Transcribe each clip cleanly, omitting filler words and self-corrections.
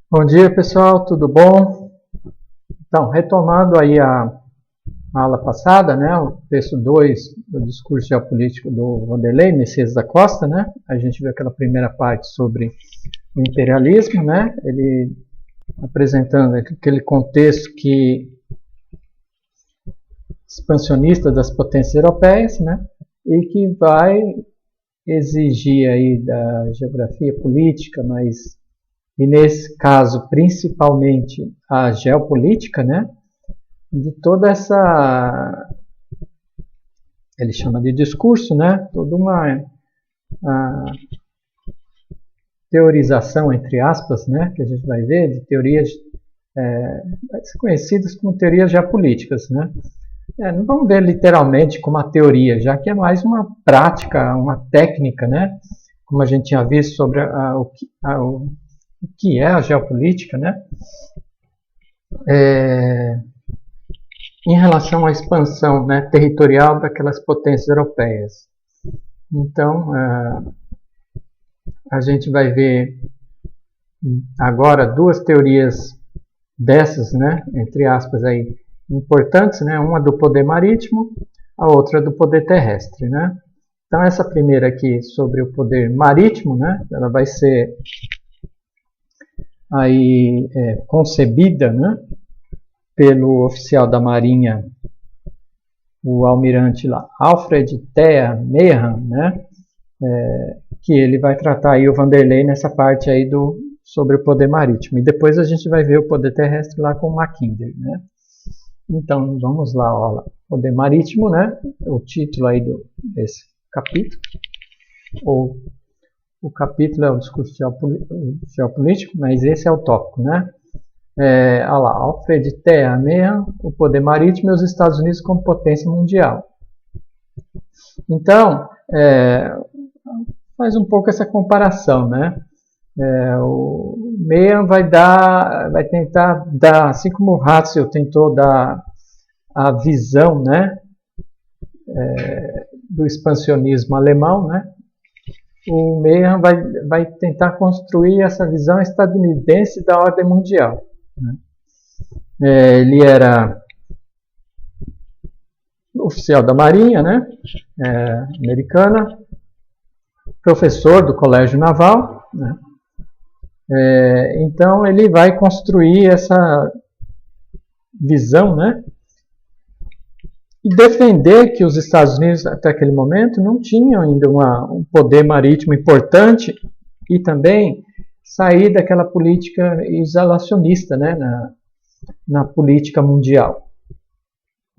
Bom dia, pessoal, tudo bom? Então, retomando aí a aula passada, né, o texto 2 do discurso geopolítico do Wanderlei Messias da Costa, né, a gente viu aquela primeira parte sobre o imperialismo, né, ele apresentando aquele contexto expansionista das potências europeias, né, e que vai exigir aí da geografia política, e nesse caso principalmente a geopolítica, né, de toda essa, ele chama de discurso, né, toda uma teorização, entre aspas, né, que a gente vai ver, de teorias conhecidas como teorias geopolíticas, né. Não vamos ver literalmente como a teoria, já que é mais uma prática, uma técnica, né, como a gente tinha visto sobre o que é a geopolítica, né, em relação à expansão, né, territorial daquelas potências europeias. Então, a gente vai ver agora duas teorias dessas, né, entre aspas, aí, importantes, né, uma do poder marítimo, a outra do poder terrestre, né. Então, essa primeira aqui sobre o poder marítimo, né, ela vai ser aí concebida, né, pelo oficial da Marinha, o almirante lá, Alfred Thea Meehan, né, que ele vai tratar aí o Wanderlei nessa parte aí sobre o poder marítimo. E depois a gente vai ver o poder terrestre lá com o Mackinder, né. Então, vamos lá, ó, poder marítimo, né, o título aí desse capítulo, ou o capítulo é o discurso geopolítico, mas esse é o tópico, né. Olha lá, Alfred Thea Meehan, o poder marítimo e os Estados Unidos como potência mundial. Então, faz um pouco essa comparação, né? O Meehan vai tentar dar, assim como o Ratzel tentou dar a visão, né, do expansionismo alemão, né? O Meehan vai tentar construir essa visão estadunidense da ordem mundial. Ele era oficial da Marinha, né, americana, professor do Colégio Naval, né, então ele vai construir essa visão, né, e defender que os Estados Unidos até aquele momento não tinham ainda um poder marítimo importante e também sair daquela política isolacionista, né, na política mundial.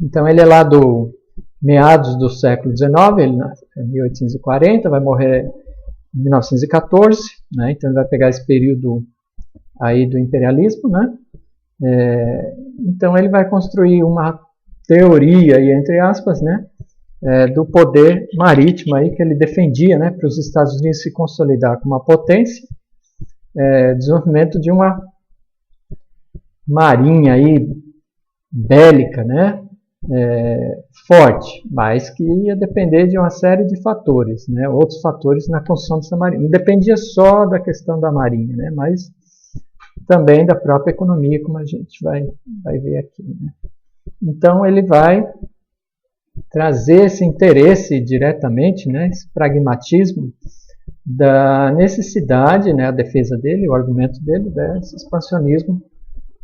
Então ele é lá do meados do século XIX, ele nasce em 1840, vai morrer em 1914, né, então ele vai pegar esse período aí do imperialismo, né, então ele vai construir uma teoria, aí, entre aspas, né, do poder marítimo aí que ele defendia, né, para os Estados Unidos se consolidar como uma potência, desenvolvimento de uma marinha aí bélica, né, forte, mas que ia depender de uma série de fatores, né, outros fatores na construção dessa marinha. Não dependia só da questão da marinha, né, mas também da própria economia, como a gente vai ver aqui, né. Então ele vai trazer esse interesse diretamente, né, esse pragmatismo da necessidade, né, a defesa dele, o argumento dele, desse expansionismo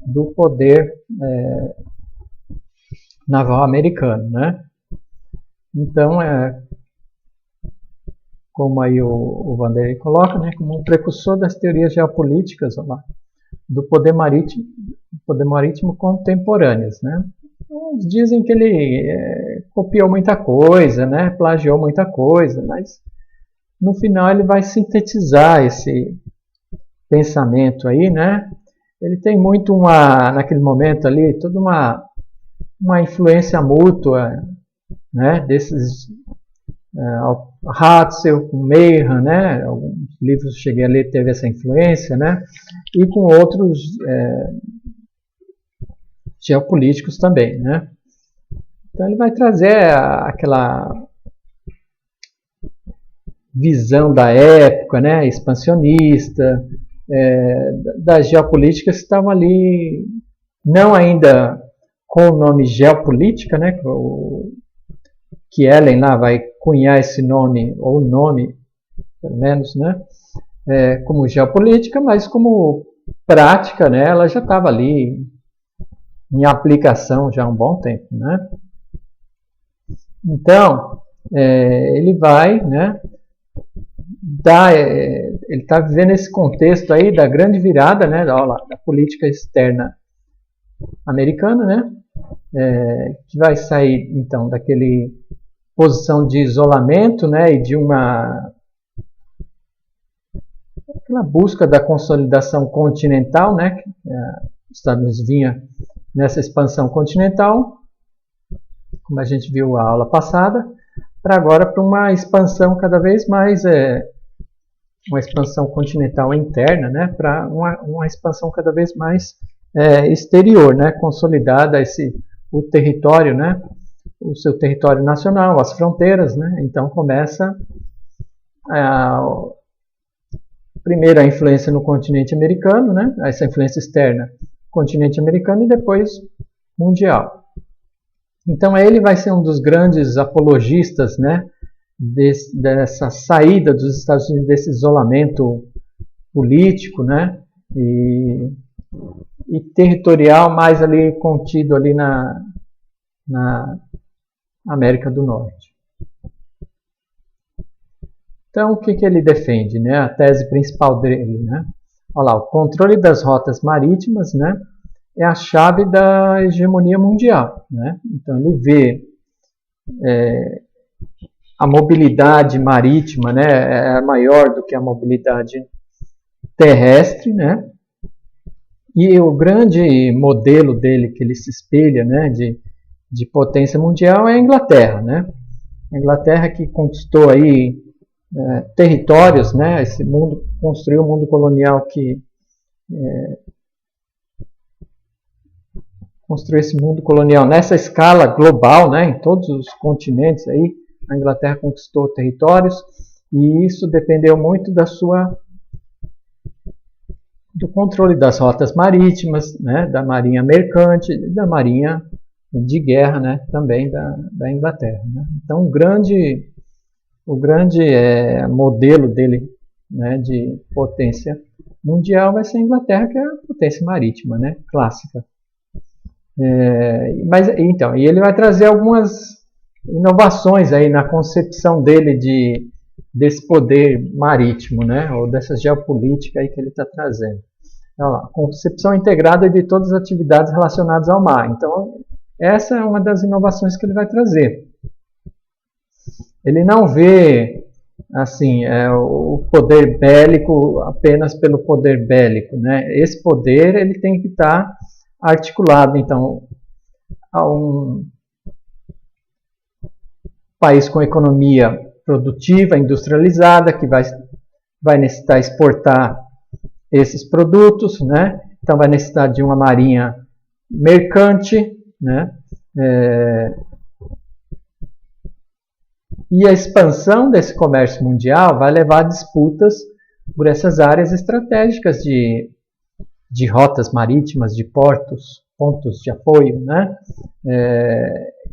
do poder naval americano, né. Então, como aí o Wanderlei coloca, né, como um precursor das teorias geopolíticas, ó lá, do poder marítimo contemporâneas, né. Uns dizem que ele copiou muita coisa, né, plagiou muita coisa, mas no final ele vai sintetizar esse pensamento aí, né. Ele tem muito naquele momento ali, toda uma influência mútua, né, desses Ratzel, Meehan, né, alguns livros que cheguei a ler teve essa influência, né, e com outros geopolíticos também, né. Então ele vai trazer aquela visão da época, né, expansionista, das geopolíticas que estavam ali, não ainda com o nome geopolítica, né, que Ellen lá vai cunhar esse nome, ou nome, pelo menos, né, como geopolítica, mas como prática, né, ela já estava ali em aplicação já há um bom tempo, né. Então, ele vai, né, ele está vivendo esse contexto aí da grande virada, né, da política externa americana, né, que vai sair então daquele posição de isolamento, né, e de aquela busca da consolidação continental, né, que os Estados Unidos vinha nessa expansão continental, como a gente viu a aula passada, para agora para uma expansão cada vez mais, uma expansão continental interna, né, para uma expansão cada vez mais exterior, né, consolidada o território, né, o seu território nacional, as fronteiras, né, então começa primeiro a influência no continente americano, né, essa influência externa, continente americano e depois mundial. Então ele vai ser um dos grandes apologistas, né, dessa saída dos Estados Unidos desse isolamento político, né, e territorial mais ali contido ali na América do Norte. Então o que ele defende, né, a tese principal dele, né? Olha lá, o controle das rotas marítimas, né, é a chave da hegemonia mundial, né? Então ele vê a mobilidade marítima, né, é maior do que a mobilidade terrestre, né? E o grande modelo dele que ele se espelha, né, de potência mundial é a Inglaterra, né? A Inglaterra que conquistou aí territórios, né? Esse mundo construiu um mundo colonial que construiu esse mundo colonial nessa escala global, né? Em todos os continentes aí, a Inglaterra conquistou territórios e isso dependeu muito do controle das rotas marítimas, né? Da marinha mercante, da marinha de guerra, né? Também da Inglaterra, né? Então o grande modelo dele, né, de potência mundial vai ser a Inglaterra, que é a potência marítima, né, clássica. Mas então, e ele vai trazer algumas inovações aí na concepção dele desse poder marítimo, né, ou dessa geopolítica aí que ele está trazendo. Então, lá, concepção integrada de todas as atividades relacionadas ao mar. Então, essa é uma das inovações que ele vai trazer. Ele não vê assim o poder bélico apenas pelo poder bélico, né? Esse poder ele tem que estar articulado então a um país com economia produtiva, industrializada, que vai necessitar exportar esses produtos, né? Então vai necessitar de uma marinha mercante, né? E a expansão desse comércio mundial vai levar a disputas por essas áreas estratégicas de rotas marítimas, de pontos de apoio, né?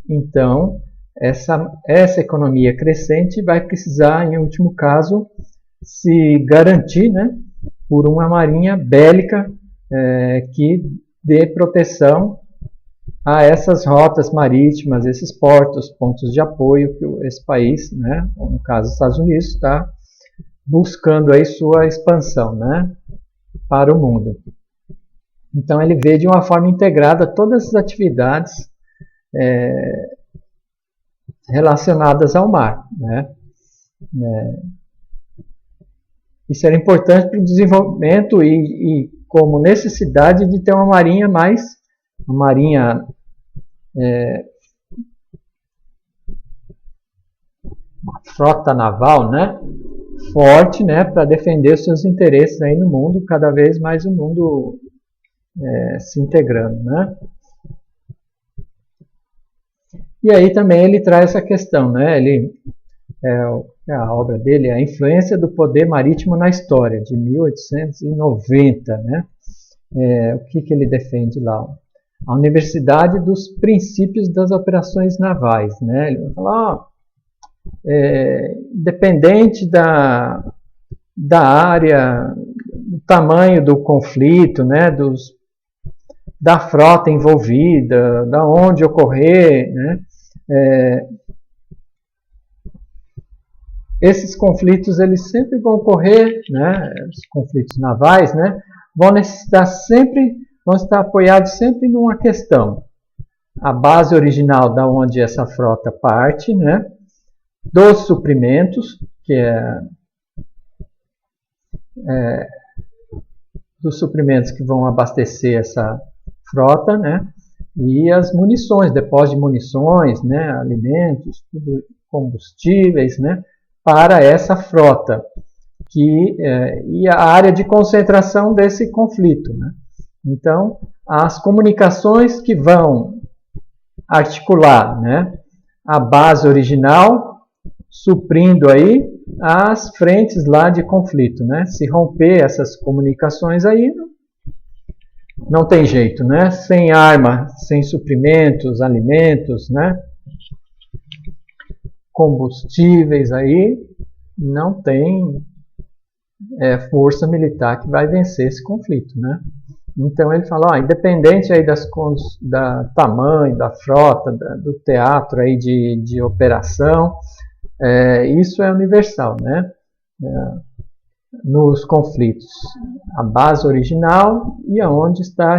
Então, essa economia crescente vai precisar, em último caso, se garantir, né, por uma marinha bélica que dê proteção a essas rotas marítimas, esses pontos de apoio que esse país, né, no caso dos Estados Unidos, está buscando aí sua expansão, né, para o mundo. Então ele vê de uma forma integrada todas as atividades relacionadas ao mar, né. Isso era importante para o desenvolvimento e como necessidade de ter uma marinha uma frota naval, né, forte, né, para defender seus interesses aí no mundo, cada vez mais o mundo se integrando, né. E aí também ele traz essa questão, né, é a obra dele, A Influência do Poder Marítimo na História, de 1890, né? O que ele defende lá? A Universidade dos Princípios das Operações Navais, né? Ele vai falar, dependente da área, do tamanho do conflito, né? Da frota envolvida, da onde ocorrer, né? Esses conflitos eles sempre vão ocorrer, né? Os conflitos navais, né? Vão estar apoiados sempre numa questão: a base original da onde essa frota parte, né? Dos suprimentos, que dos suprimentos que vão abastecer essa frota, né? E as munições, depósitos de munições, né? Alimentos, tudo, combustíveis, né? Para essa frota, e a área de concentração desse conflito, né? Então, as comunicações que vão articular, né, a base original, suprindo aí as frentes lá de conflito, né? Se romper essas comunicações aí, não tem jeito, né? Sem arma, sem suprimentos, alimentos, né? Combustíveis aí, não tem força militar que vai vencer esse conflito, né? Então ele fala, independente aí da tamanho da frota, do teatro aí de operação, isso é universal, né? Nos conflitos, a base original e aonde está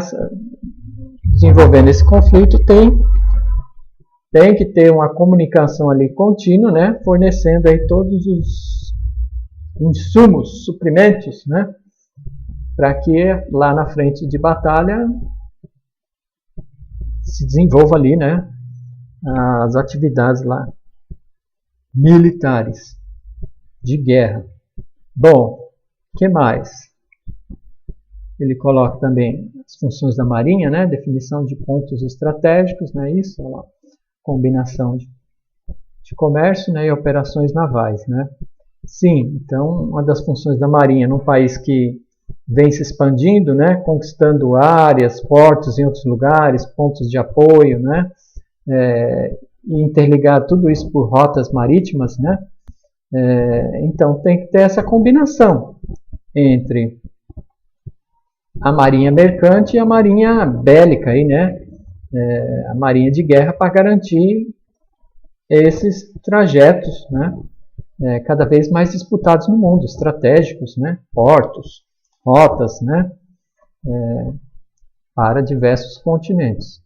desenvolvendo esse conflito tem que ter uma comunicação ali contínua, né? Fornecendo aí todos os insumos, suprimentos, né? Para que lá na frente de batalha se desenvolva ali, né? As atividades lá militares de guerra. Bom, o que mais? Ele coloca também as funções da Marinha, né? Definição de pontos estratégicos, né? Isso, olha lá, combinação de comércio, né? E operações navais, né? Sim, então uma das funções da Marinha num país que vem se expandindo, né? Conquistando áreas, portos em outros lugares, pontos de apoio, né? E interligar tudo isso por rotas marítimas, né? Então tem que ter essa combinação entre a marinha mercante e a marinha bélica, aí, né? A marinha de guerra, para garantir esses trajetos, né? Cada vez mais disputados no mundo, estratégicos, né? Portos, rotas, né? Para diversos continentes.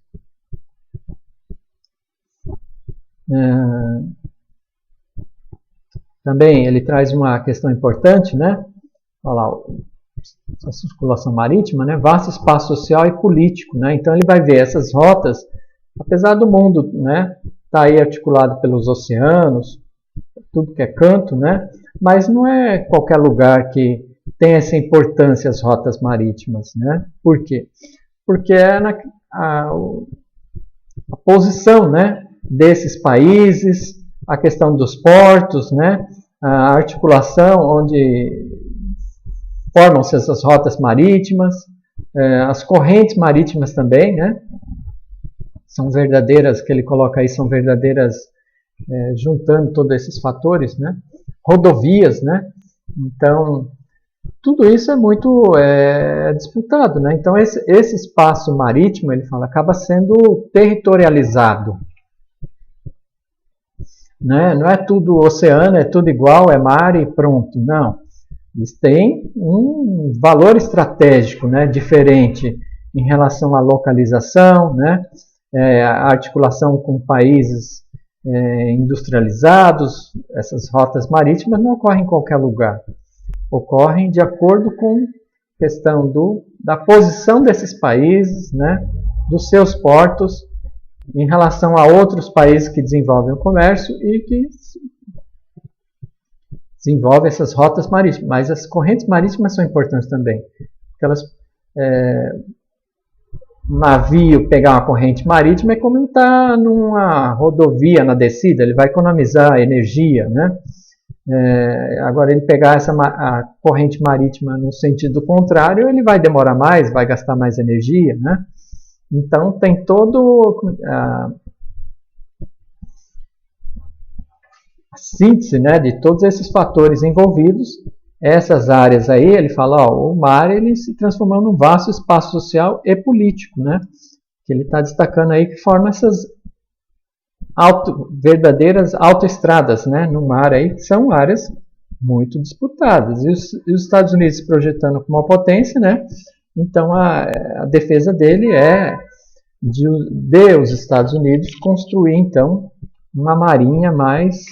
Também ele traz uma questão importante, né? Olha lá, a circulação marítima, né? Vasto espaço social e político, né? Então ele vai ver essas rotas, apesar do mundo, né? Tá aí articulado pelos oceanos, tudo que é canto, né? Mas não é qualquer lugar que tem essa importância as rotas marítimas, né? Por quê? Porque é a posição, né? Desses países, a questão dos portos, né? A articulação onde formam-se essas rotas marítimas, as correntes marítimas também, né? São verdadeiras, que ele coloca aí, são verdadeiras, juntando todos esses fatores, né? Rodovias, né? Então, tudo isso é muito disputado, né? Então, esse espaço marítimo, ele fala, acaba sendo territorializado. Né? Não é tudo oceano, é tudo igual, é mar e pronto. Não. Eles têm um valor estratégico, né? Diferente em relação à localização, né? A articulação com países industrializados. Essas rotas marítimas não ocorrem em qualquer lugar. Ocorrem de acordo com a questão da posição desses países, né? Dos seus portos, em relação a outros países que desenvolvem o comércio e que desenvolvem essas rotas marítimas. Mas as correntes marítimas são importantes também. Porque um navio pegar uma corrente marítima é como estar numa rodovia na descida, ele vai economizar energia, né? Agora, ele pegar a corrente marítima no sentido contrário, ele vai demorar mais, vai gastar mais energia, né? Então, tem todo a síntese, né, de todos esses fatores envolvidos. Essas áreas aí, ele fala, ó, o mar ele se transformou num vasto espaço social e político, né? Que ele está destacando aí que forma essas verdadeiras autoestradas, né, no mar aí, que são áreas muito disputadas. E os Estados Unidos se projetando como uma potência, né? Então a defesa dele é de os Estados Unidos construir então uma marinha mais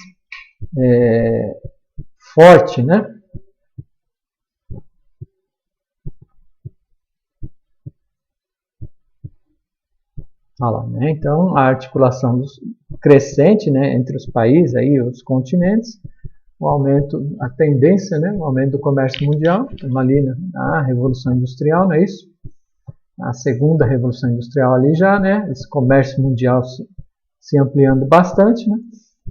forte, né? Né? Então, a articulação crescente, né, entre os países, aí, os continentes, o aumento, a tendência, né, o aumento do comércio mundial, estamos ali na Revolução Industrial, não é isso? A segunda Revolução Industrial ali já, né, esse comércio mundial se ampliando bastante, né?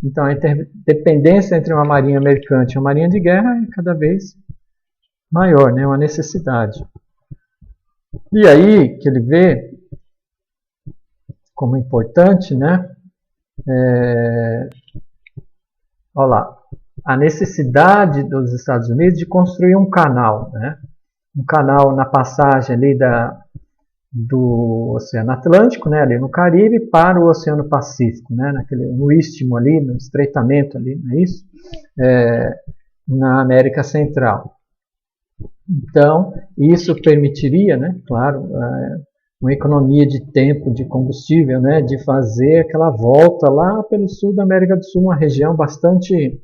Então, a interdependência entre uma marinha mercante e uma marinha de guerra é cada vez maior, né, uma necessidade. E aí que ele vê como importante, né, olha lá, a necessidade dos Estados Unidos de construir um canal, né, um canal na passagem ali do Oceano Atlântico, né, ali no Caribe, para o Oceano Pacífico, né, no istmo ali, no estreitamento ali, não é isso? Na América Central. Então, isso permitiria, né, claro, uma economia de tempo, de combustível, né, de fazer aquela volta lá pelo sul da América do Sul, uma região bastante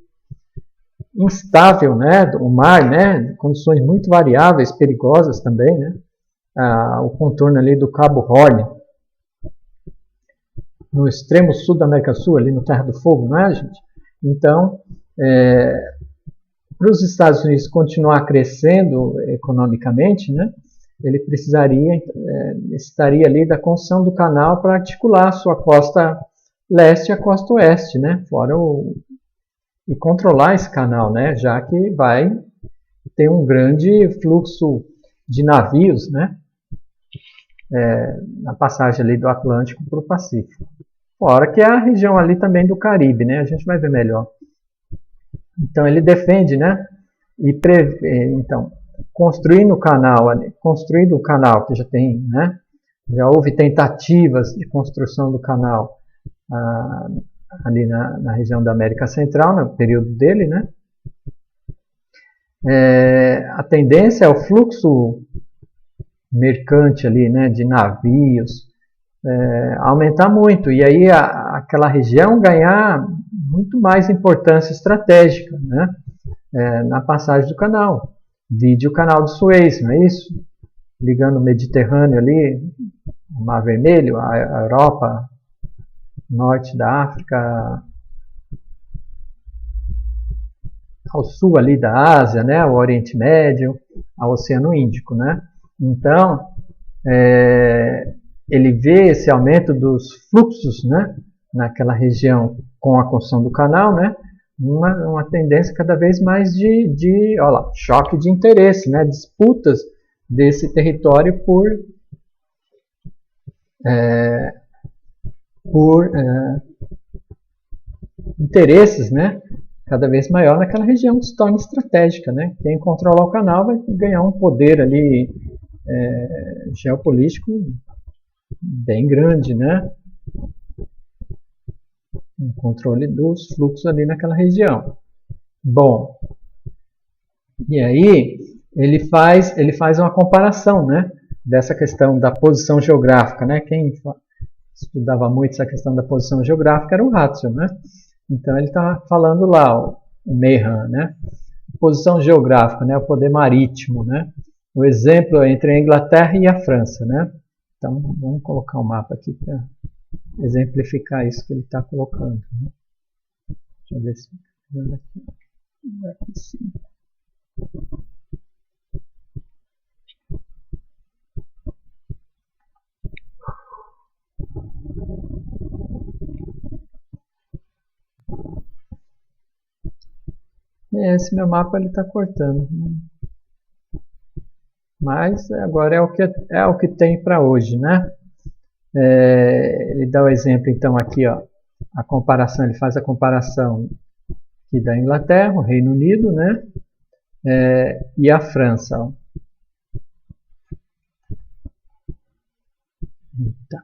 instável, né, o mar, né, condições muito variáveis, perigosas também, né, o contorno ali do Cabo Horn, no extremo sul da América do Sul, ali no Terra do Fogo, não é, gente? Então, para os Estados Unidos continuar crescendo economicamente, né, ele necessitaria ali da construção do canal para articular a sua costa leste e a costa oeste, né, e controlar esse canal, né, já que vai ter um grande fluxo de navios, né, na passagem ali do Atlântico para o Pacífico. Fora que é a região ali também do Caribe, né, a gente vai ver melhor. Então ele defende, né, então, construindo o canal que já tem, né, já houve tentativas de construção do canal ali na região da América Central, no período dele, né. A tendência é o fluxo mercante ali, né, de navios, aumentar muito, e aí aquela região ganhar muito mais importância estratégica, né, na passagem do canal. Vide o canal de Suez, não é isso? Ligando o Mediterrâneo ali, o Mar Vermelho, a Europa, norte da África, ao sul ali da Ásia, né, ao Oriente Médio, ao Oceano Índico, né? Então, ele vê esse aumento dos fluxos, né, naquela região com a construção do canal, né, uma tendência cada vez mais de olha lá, choque de interesse, né, disputas desse território por interesses, né, cada vez maior naquela região que se torna estratégica, né. Quem controlar o canal vai ganhar um poder ali geopolítico bem grande, né, um controle dos fluxos ali naquela região. Bom, e aí ele faz uma comparação, né, dessa questão da posição geográfica, né? Quem estudava muito essa questão da posição geográfica era o Ratzel, né? Então ele está falando lá, o Mehan, né? Posição geográfica, né? O poder marítimo, né? O exemplo é entre a Inglaterra e a França, né? Então vamos colocar o mapa aqui para exemplificar isso que ele está colocando, né? Deixa eu ver se aqui sim. Esse meu mapa ele está cortando. Mas agora é o que tem para hoje, né? Ele dá o exemplo então aqui, ó, a comparação, ele faz a comparação aqui da Inglaterra, o Reino Unido, né? E a França, ó. Tá.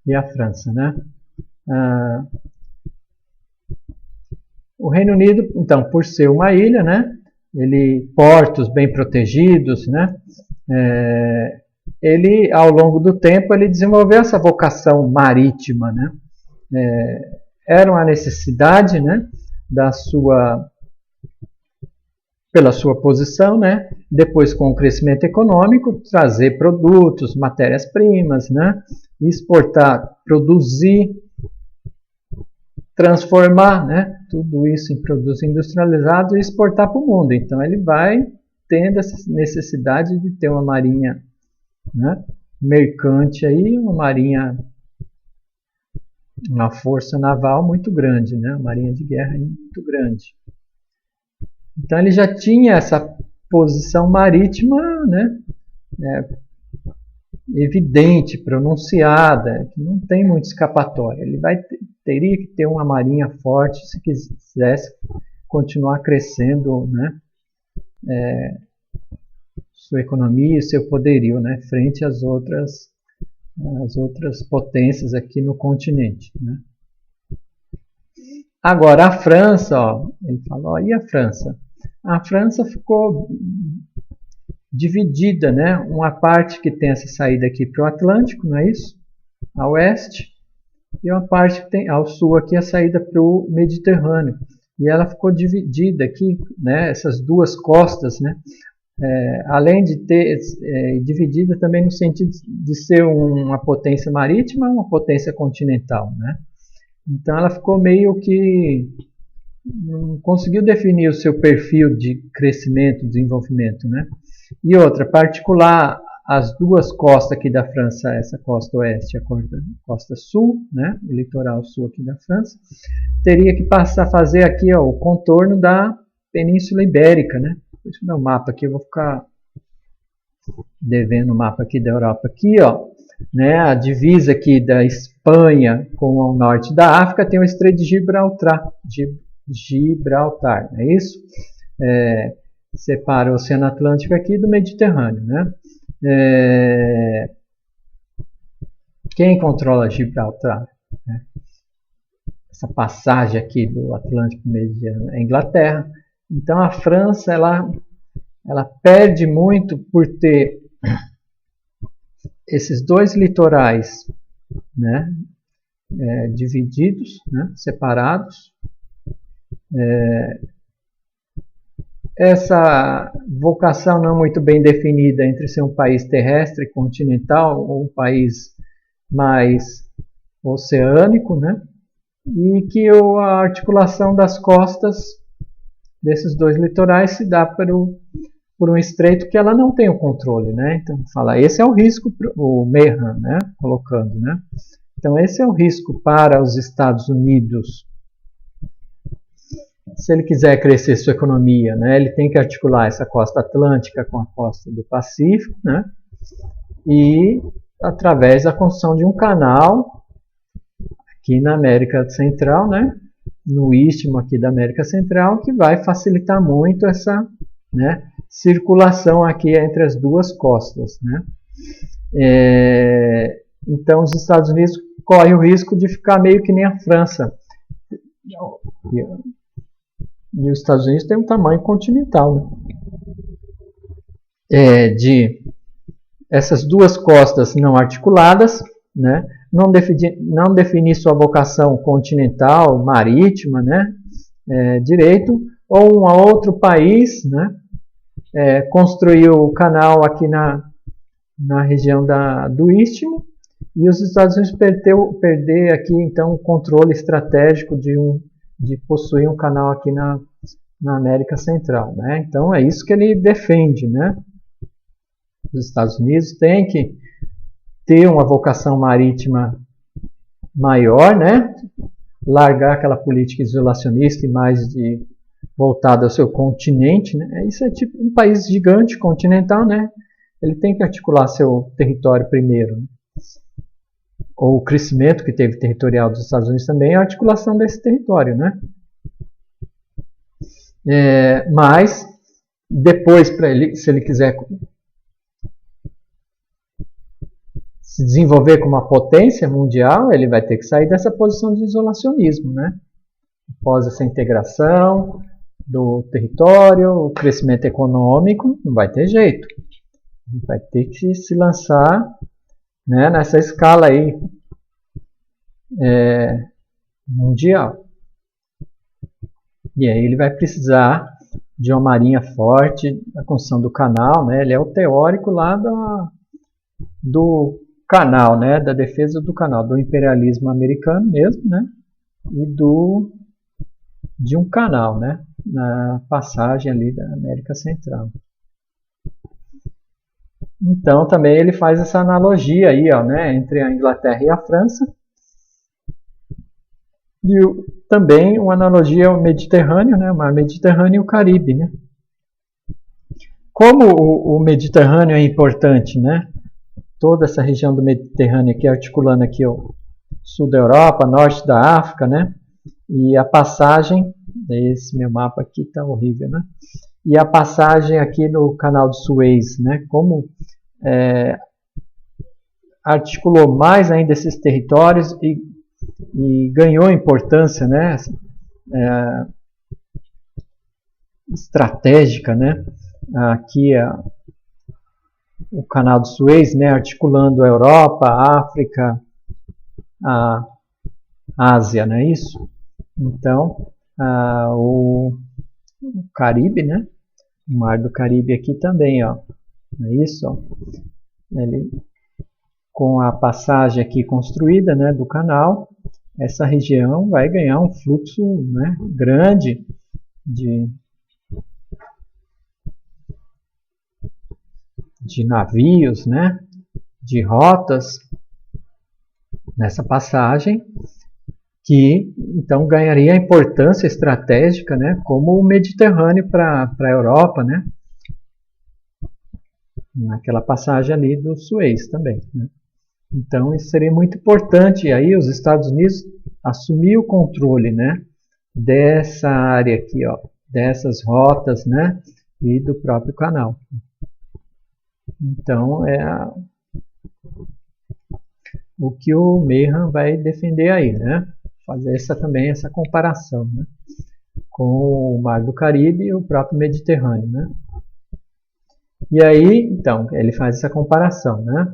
E a França, né? O Reino Unido, então, por ser uma ilha, né? Portos bem protegidos, né? Ele, ao longo do tempo, ele desenvolveu essa vocação marítima, né? Era uma necessidade, né? Pela sua posição, né? Depois, com o crescimento econômico, trazer produtos, matérias-primas, né? Exportar, produzir, transformar, né? Tudo isso em produtos industrializados e exportar para o mundo. Então, ele vai tendo essa necessidade de ter uma marinha, né? Mercante aí, uma força naval muito grande, né? Uma marinha de guerra muito grande. Então ele já tinha essa posição marítima, né? Evidente, pronunciada, que não tem muita escapatória. Ele teria que ter uma marinha forte se quisesse continuar crescendo, né? Sua economia e seu poderio, né? Frente às outras potências aqui no continente, né? Agora a França, ó, ele falou, e a França? A França ficou dividida, né? Uma parte que tem essa saída aqui para o Atlântico, não é isso? A oeste, e uma parte que tem ao sul aqui a saída para o Mediterrâneo. E ela ficou dividida aqui, né? Essas duas costas, né? Além de ter dividida também no sentido de ser uma potência marítima, uma potência continental, né? Então ela ficou meio que não conseguiu definir o seu perfil de crescimento, desenvolvimento, né? E outra, particular, as duas costas aqui da França, essa costa oeste e a costa sul, né? O litoral sul aqui da França, teria que passar a fazer aqui, ó, o contorno da Península Ibérica, né? Deixa eu ver o mapa aqui, eu vou ficar devendo o mapa aqui da Europa aqui, ó, né? A divisa aqui da Espanha com o norte da África tem o Estreito de Gibraltar, não é isso? Separa o Oceano Atlântico aqui do Mediterrâneo, né? Quem controla Gibraltar? Né? Essa passagem aqui do Atlântico para o Mediterrâneo é a Inglaterra. Então a França ela perde muito por ter esses dois litorais, né, divididos, né, separados. Essa vocação não muito bem definida entre ser um país terrestre e continental ou um país mais oceânico, né, e que a articulação das costas desses dois litorais se dá por um estreito que ela não tem o controle, né? Então, esse é o risco, o Meehan, né? Colocando, né? Então, esse é o risco para os Estados Unidos. Se ele quiser crescer sua economia, né? Ele tem que articular essa costa atlântica com a costa do Pacífico, né? E através da construção de um canal aqui na América Central, né? No istmo aqui da América Central, que vai facilitar muito essa, né, circulação aqui entre as duas costas, né? Então os Estados Unidos correm o risco de ficar meio que nem a França. E os Estados Unidos têm um tamanho continental, né? De essas duas costas não articuladas, né? Não definir sua vocação continental, marítima, né? Direito, ou um outro país, né? Construiu o canal aqui na região do Istmo, e os Estados Unidos perder aqui então o controle estratégico de possuir um canal aqui na América Central, né? Então é isso que ele defende, né? Os Estados Unidos têm que ter uma vocação marítima maior, né? largar aquela política isolacionista e mais voltada ao seu continente, né? Isso é tipo um país gigante, continental, né? Ele tem que articular seu território primeiro, né? Ou o crescimento que teve territorial dos Estados Unidos também é a articulação desse território, né? Mas depois, para ele, se ele quiser se desenvolver como uma potência mundial, ele vai ter que sair dessa posição de isolacionismo, né? Após essa integração do território, o crescimento econômico, não vai ter jeito. Ele vai ter que se lançar, né, nessa escala aí mundial. E aí ele vai precisar de uma marinha forte, a construção do canal, né? Ele é o teórico lá do canal, né? Da defesa do canal, do imperialismo americano mesmo, né? E de um canal, né? Na passagem ali da América Central. Então também ele faz essa analogia aí, ó, né? Entre a Inglaterra e a França. E também uma analogia ao Mediterrâneo, né? O Mediterrâneo e o Caribe, né? Como o Mediterrâneo é importante, né? Toda essa região do Mediterrâneo aqui, articulando aqui o sul da Europa, norte da África, né? E a passagem, esse meu mapa aqui está horrível, né? E a passagem aqui no canal de Suez, né? Como articulou mais ainda esses territórios e ganhou importância, né? Estratégica, né? Aqui o canal de Suez, né? Articulando a Europa, a África, a Ásia, não é isso? Então, o Caribe, né? O Mar do Caribe aqui também, ó. Não é isso? Ó. Ele, com a passagem aqui construída, né, do canal, essa região vai ganhar um fluxo, né, grande de navios, né, de rotas nessa passagem, que então ganharia importância estratégica, né, como o Mediterrâneo para a Europa, né, naquela passagem ali do Suez também, né. Então isso seria muito importante, e aí os Estados Unidos assumir o controle, né, dessa área aqui, ó, dessas rotas, né, e do próprio canal. Então o que o Meehan vai defender aí, né, fazer também essa comparação, né, com o Mar do Caribe e o próprio Mediterrâneo, né. E aí, então, ele faz essa comparação, né,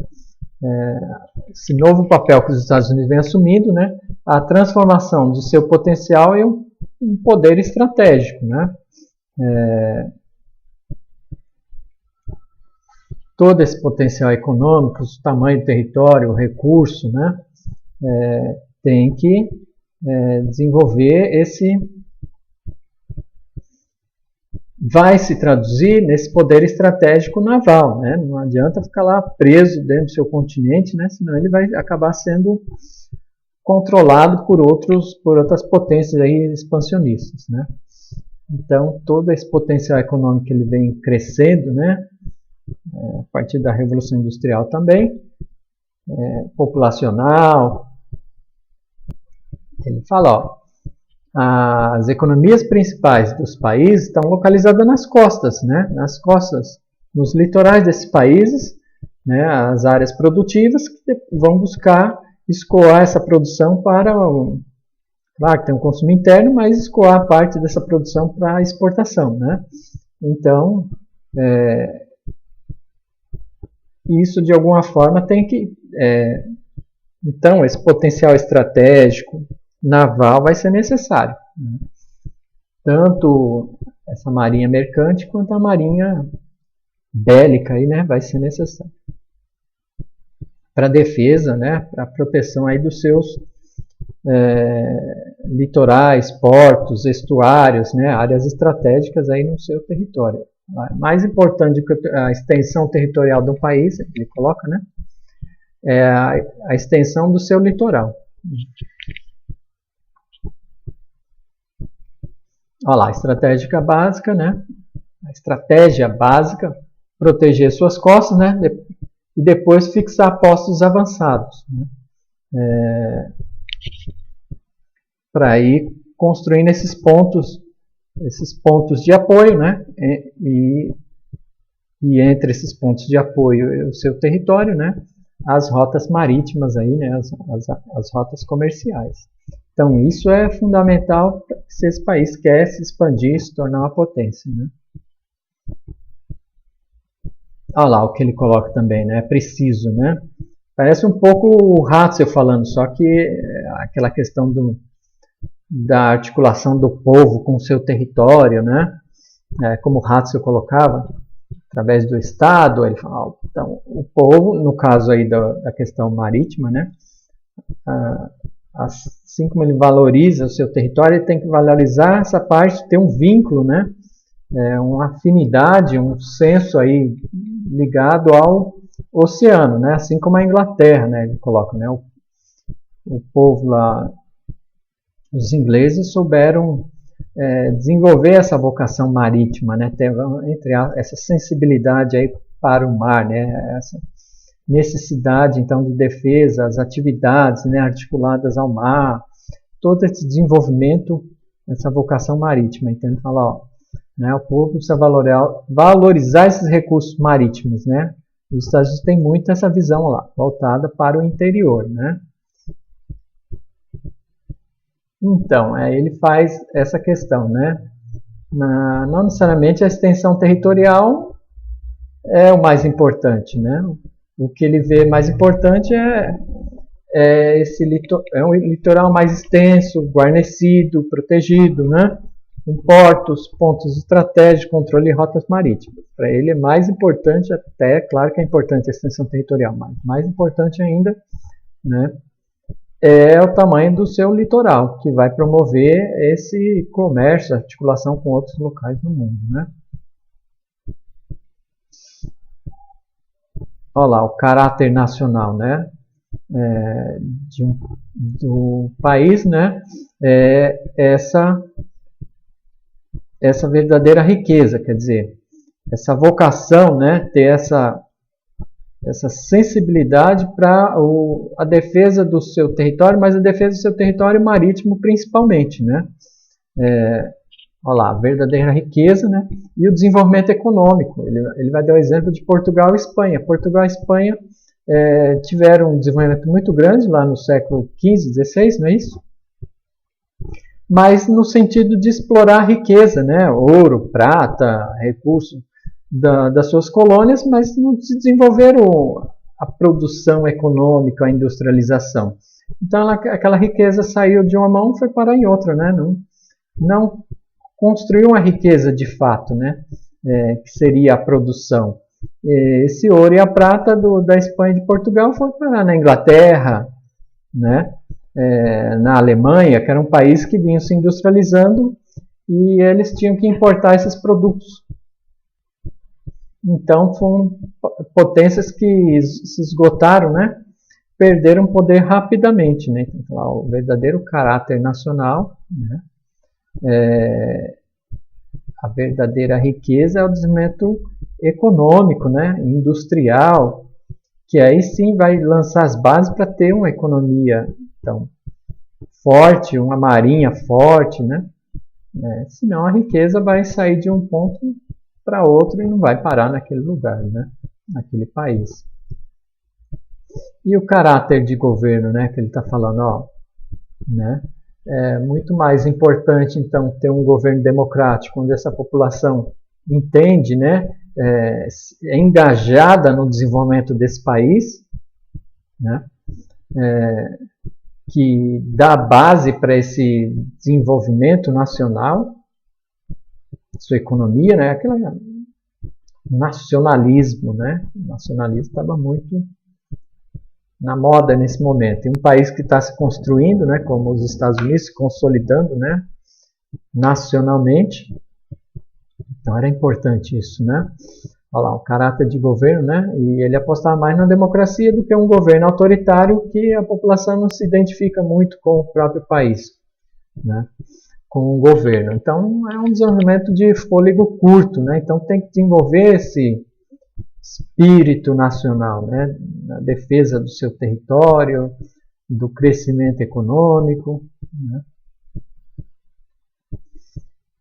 esse novo papel que os Estados Unidos vem assumindo, né, a transformação de seu potencial em um poder estratégico, né. Todo esse potencial econômico, o tamanho do território, o recurso, né, tem que desenvolver vai se traduzir nesse poder estratégico naval, né? Não adianta ficar lá preso dentro do seu continente, né? Senão ele vai acabar sendo controlado por outras potências aí expansionistas, né? Então todo esse potencial econômico que ele vem crescendo, né? A partir da Revolução Industrial também, populacional. Ele fala, ó, as economias principais dos países estão localizadas nas costas, né? Nas costas, nos litorais desses países, né? As áreas produtivas que vão buscar escoar essa produção para claro que tem um consumo interno, mas escoar parte dessa produção para exportação, né? Então, isso de alguma forma tem que então esse potencial estratégico naval vai ser necessário, né? Tanto essa marinha mercante quanto a marinha bélica aí, né, vai ser necessário para defesa, né, para proteção aí dos seus litorais, portos, estuários, né, áreas estratégicas aí no seu território. Mais importante do que a extensão territorial do país, ele coloca, né, é a extensão do seu litoral. Olha lá, estratégia básica, né? A estratégia básica, proteger suas costas, né? E depois fixar postos avançados, né? Para ir construindo esses pontos de apoio, né? E entre esses pontos de apoio e o seu território, né? As rotas marítimas aí, né? As rotas comerciais. Então isso é fundamental se esse país quer se expandir, se tornar uma potência, né? Olha lá o que ele coloca também, né? É preciso, né? Parece um pouco o Ratzel falando, só que aquela questão da articulação do povo com o seu território, né? Como o Ratzel colocava, através do Estado, ele fala, então, o povo, no caso aí da questão marítima, né? Assim como ele valoriza o seu território, ele tem que valorizar essa parte, ter um vínculo, né? Uma afinidade, um senso aí ligado ao oceano, né? Assim como a Inglaterra, né? Ele coloca, né? O povo lá, os ingleses souberam desenvolver essa vocação marítima, né? Essa sensibilidade aí para o mar, né? Essa necessidade então de defesa, as atividades, né, articuladas ao mar, todo esse desenvolvimento, essa vocação marítima. Então ele fala, ó, né, o povo precisa valorizar esses recursos marítimos, né? Os Estados Unidos têm muito essa visão lá, voltada para o interior, né? Então, ele faz essa questão, né? Não necessariamente a extensão territorial é o mais importante, né? O que ele vê mais importante é um litoral mais extenso, guarnecido, protegido, né? Com portos, pontos estratégicos, controle de rotas marítimas. Para ele é mais importante, até, claro que é importante a extensão territorial, mas mais importante ainda, né? É o tamanho do seu litoral, que vai promover esse comércio, articulação com outros locais do mundo, né? Olha lá, o caráter nacional, né? Do país, né? Essa verdadeira riqueza, quer dizer, essa vocação, né? Ter essa sensibilidade para a defesa do seu território, mas a defesa do seu território marítimo principalmente, né? Olha lá, a verdadeira riqueza, né? E o desenvolvimento econômico. Ele vai dar o exemplo de Portugal e Espanha. Portugal e Espanha tiveram um desenvolvimento muito grande lá no século XV, XVI, não é isso? Mas no sentido de explorar a riqueza, né? Ouro, prata, recursos das suas colônias, mas não se desenvolveram a produção econômica, a industrialização. Então aquela riqueza saiu de uma mão e foi parar em outra, né? Não construiu uma riqueza de fato, né? Que seria a produção. Esse ouro e a prata da Espanha e de Portugal foram parar na Inglaterra, né? Na Alemanha, que era um país que vinha se industrializando e eles tinham que importar esses produtos. Então foram potências que se esgotaram, né? Perderam poder rapidamente, né? Então, o verdadeiro caráter nacional, né? A verdadeira riqueza é o desenvolvimento econômico, né? Industrial, que aí sim vai lançar as bases para ter uma economia então, forte, uma marinha forte, né? Senão a riqueza vai sair de um ponto para outro e não vai parar naquele lugar, né? Naquele país. E o caráter de governo, né? Que ele está falando, ó, né? É muito mais importante, então, ter um governo democrático, onde essa população entende, né? É engajada no desenvolvimento desse país, né? Que dá base para esse desenvolvimento nacional, sua economia, né? Aquele nacionalismo, né? O nacionalismo estava muito na moda nesse momento. E um país que está se construindo, né? Como os Estados Unidos, se consolidando, né? Nacionalmente. Então era importante isso, né? Olha lá, o caráter de governo, né? E ele apostava mais na democracia do que um governo autoritário que a população não se identifica muito com o próprio país, né? com o governo. Então, é um desenvolvimento de fôlego curto, né? Então, tem que desenvolver esse espírito nacional, né? Na defesa do seu território, do crescimento econômico, né?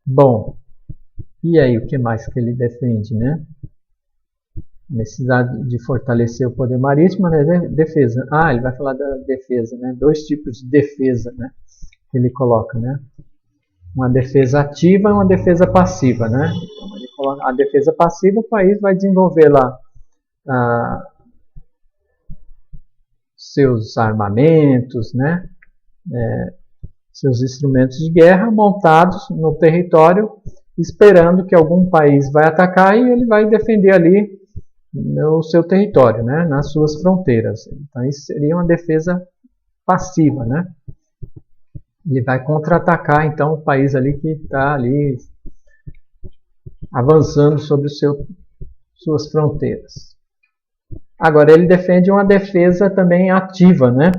Bom, e aí o que mais que ele defende, né? Necessidade de fortalecer o poder marítimo, né? Defesa. Ah, ele vai falar da defesa, né? 2 tipos de defesa, né? Que ele coloca, né? Uma defesa ativa e uma defesa passiva, né? Então, ele coloca a defesa passiva, o país vai desenvolver lá seus armamentos, né? Seus instrumentos de guerra montados no território, esperando que algum país vai atacar e ele vai defender ali no seu território, né? Nas suas fronteiras. Então, isso seria uma defesa passiva, né? Ele vai contra-atacar, então, o país ali que está ali avançando sobre suas fronteiras. Agora, ele defende uma defesa também ativa, né?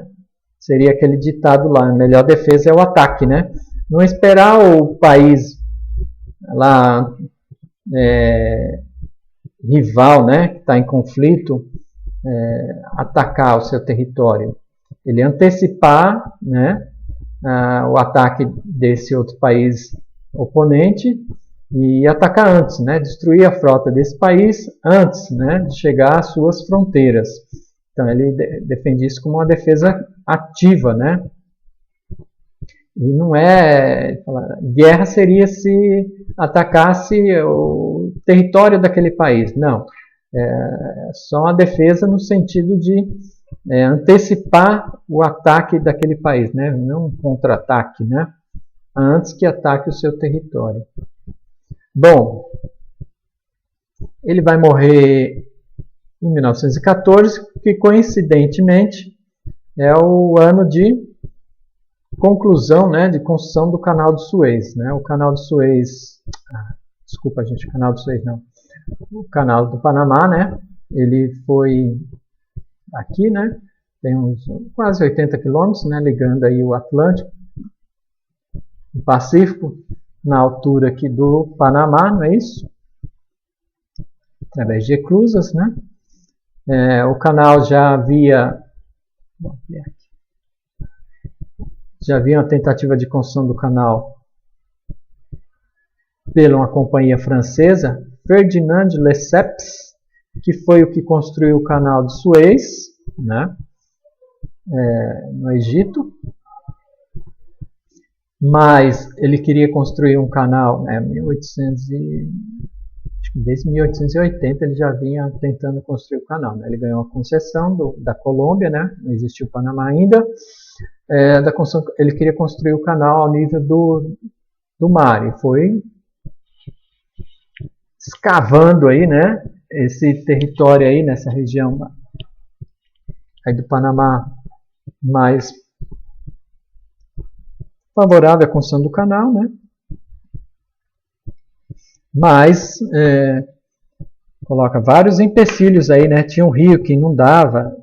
Seria aquele ditado lá, a melhor defesa é o ataque, né? Não esperar o país lá rival, né? Que está em conflito, atacar o seu território. Ele antecipar, né? O ataque desse outro país oponente e atacar antes, né? Destruir a frota desse país antes, né? De chegar às suas fronteiras. Então ele defende isso como uma defesa ativa, né? E não é... Guerra seria se atacasse o território daquele país. Não. É só uma defesa no sentido de antecipar o ataque daquele país, né? Não um contra-ataque, né? Antes que ataque o seu território. Bom, ele vai morrer em 1914, que coincidentemente é o ano de conclusão, né, de construção do Canal de Suez, né? O Canal de Suez, desculpa gente, o Canal de Suez não, o Canal do Panamá, né? Ele foi aqui, né? Tem uns quase 80 quilômetros, né? Ligando aí o Atlântico, o Pacífico, na altura aqui do Panamá, não é isso? Através de eclusas, né? O canal já havia uma tentativa de construção do canal pela uma companhia francesa, Ferdinand Lesseps, que foi o que construiu o canal de Suez, né? No Egito. Mas ele queria construir um canal, né? Desde 1880 ele já vinha tentando construir o canal, né? Ele ganhou a concessão da Colômbia, né? Não existia o Panamá ainda. Ele queria construir o canal ao nível do mar e foi escavando aí, né? Esse território aí nessa região aí do Panamá mais favorável à construção do canal, né? Mas coloca vários empecilhos aí, né? Tinha um rio que inundava,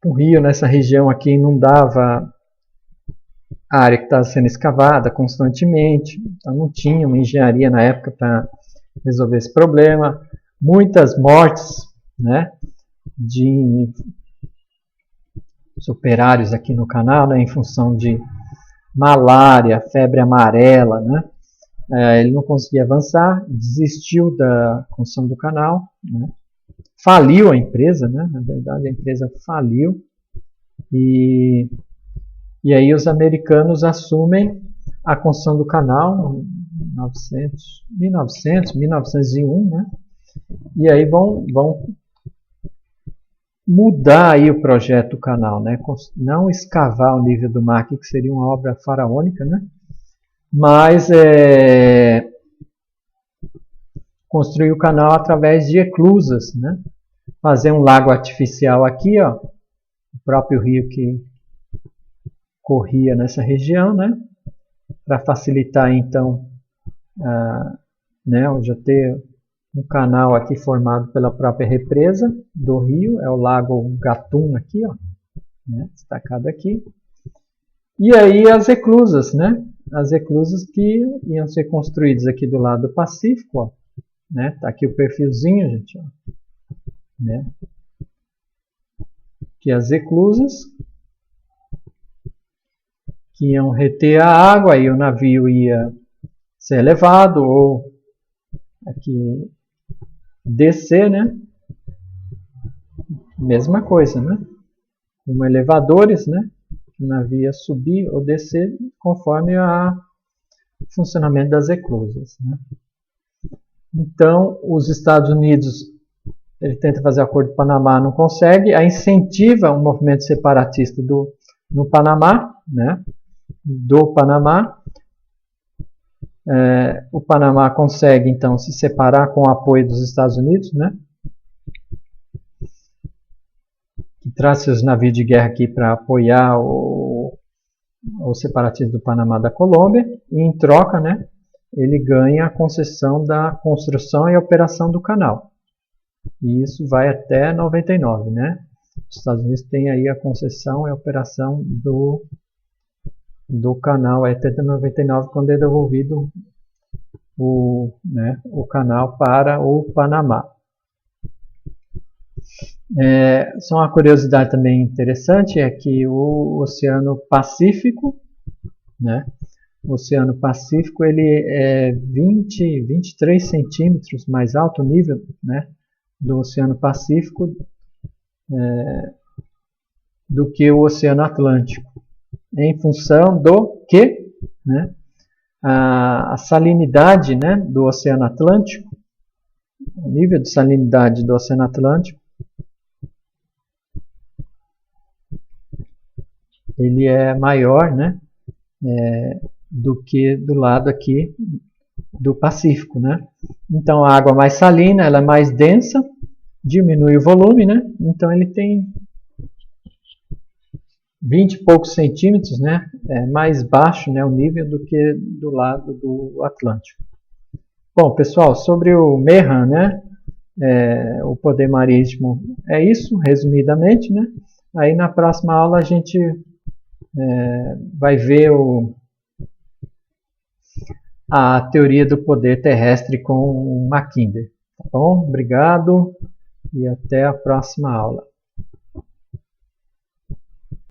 um rio nessa região aqui inundava a área que estava sendo escavada constantemente, então não tinha uma engenharia na época para resolver esse problema. Muitas mortes, né? De operários aqui no canal, né, em função de malária, febre amarela, né? Ele não conseguia avançar, desistiu da construção do canal, né? Faliu a empresa, né? Na verdade a empresa faliu e aí os americanos assumem a construção do canal em 1901, né? E aí vão mudar aí o projeto do canal, né? Não escavar o nível do mar, que seria uma obra faraônica, né? Mas construir o canal através de eclusas, né? Fazer um lago artificial aqui, ó, o próprio rio que corria nessa região, né? Para facilitar então, né? Já ter um canal aqui formado pela própria represa do rio, é o lago Gatun aqui, ó, né, destacado aqui. E aí as eclusas, né? As eclusas que iam ser construídas aqui do lado do Pacífico, ó, né? Tá aqui o perfilzinho, gente, ó, né? Que as eclusas que iam reter a água, aí o navio ia ser elevado ou aqui descer, né? Mesma coisa, né? Como elevadores, né? O navio ia subir ou descer conforme o funcionamento das eclusas, né? Então, os Estados Unidos, ele tenta fazer acordo com o Panamá, não consegue, aí incentiva um movimento separatista no Panamá, né? Do Panamá. O Panamá consegue, então, se separar com o apoio dos Estados Unidos, né? Que traz seus navios de guerra aqui para apoiar o separatismo do Panamá da Colômbia, e em troca, né, ele ganha a concessão da construção e operação do canal. E isso vai até 99, né? Os Estados Unidos têm aí a concessão e a operação do canal até 99, quando é devolvido o canal para o Panamá. Só uma curiosidade também interessante é que o Oceano Pacífico, né? O Oceano Pacífico ele é 23 centímetros mais alto o nível, né, do Oceano Pacífico do que o Oceano Atlântico, em função do que, né, a salinidade, né, do Oceano Atlântico, o nível de salinidade do Oceano Atlântico, ele é maior, né, do que do lado aqui do Pacífico, né? Então a água mais salina, ela é mais densa, diminui o volume, né? Então ele tem 20 e poucos centímetros, né? Mais baixo, né, o nível do que do lado do Atlântico. Bom, pessoal, sobre o Mehan, né? O poder marítimo é isso, resumidamente, né? Aí na próxima aula a gente vai ver a teoria do poder terrestre com Mackinder. Tá bom? Obrigado e até a próxima aula.